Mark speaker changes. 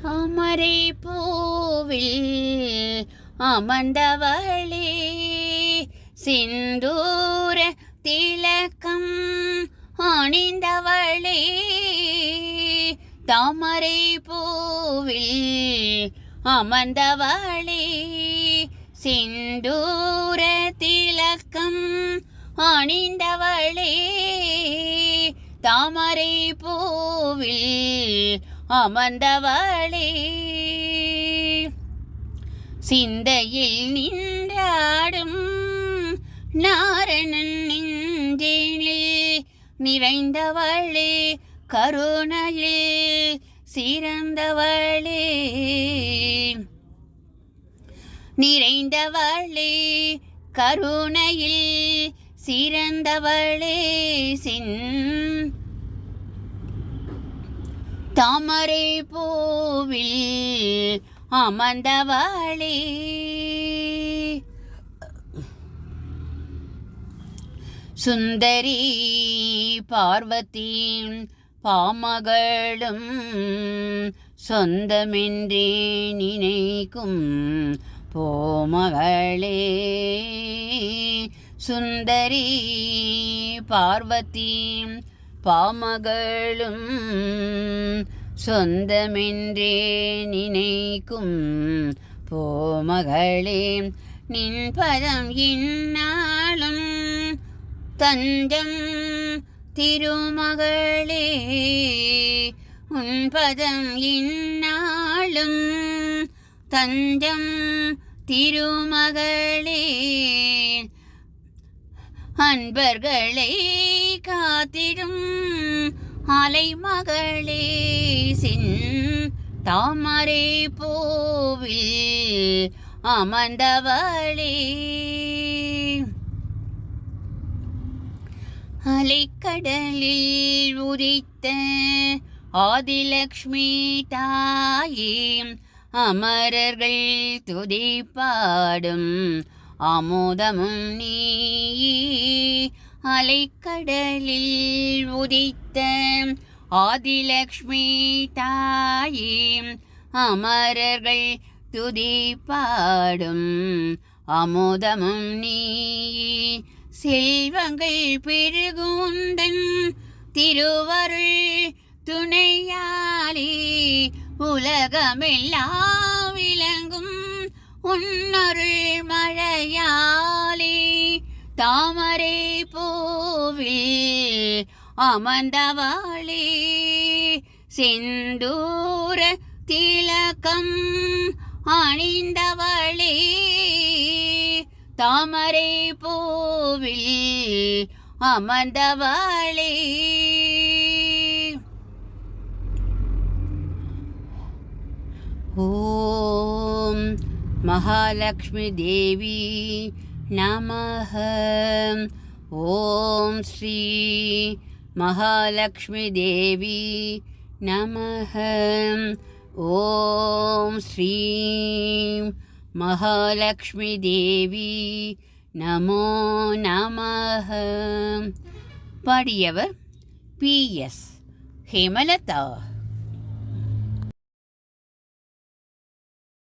Speaker 1: தாமரை பூவில் அமர்ந்தவளே, சிந்தூர திலக்கம் அணிந்தவளே. தாமரை பூவில் அமர்ந்தவளே, சிந்தூர திலக்கம் அணிந்தவளே. தாமரை பூவில் அமர்ந்தவளே, சிந்தையில் நின்றாடும் நாரணன் நெஞ்சினில் நிறைந்தவளே, கருணையில் சிறந்தவளே. நிறைந்தவளே, கருணையில் சிறந்தவளே. தாமரை பூவில் அமர்ந்தவளே, சுந்தரி பார்வதி பாமகளும் சொந்தமென்றே நினைக்கும் போமகளே. சுந்தரி பார்வதி பாமகளும் சொந்தமென்றே நினைக்கும் போமகளே. நின் பதம் இந்நாளும் தஞ்சம் திருமகளே, உன் பதம் இந்நாளும் தஞ்சம் திருமகளே. அன்பர்களை காத்திடும் அலைமகளே, தாமரை பூவில் அமர்ந்தவளே. அலைக்கடலில் உதித்த ஆதிலக்ஷ்மி தாயே, அமரர்கள் துதிப்பாடும் அமுதமும் நீ. அலைக்கடலில் உதித்த ஆதிலக்ஷ்மி தாயே, அமரர்கள் துதிப்பாடும் அமுதமும் நீ. செல்வங்கள் பெருகுந்தன் திருவருள் துணையாலே, உலகமெல்லாம் விளங்கும் உன்னருள் மழையாலே. தாமரை பூவில் அமர்ந்தவளே, செந்தூர திலக்கம் அணிந்தவளே. தாமரை பூவில் அமர்ந்தவளே. ஓம் மகாலட்சுமி தேவி நமः. ஓம் ஸ்ரீ மகாலட்சுமி தேவி நமः. ஓம் ஸ்ரீ மகாலட்சுமி தேவி நமோ நமः. பாடியவர் PS ஹேமலதா.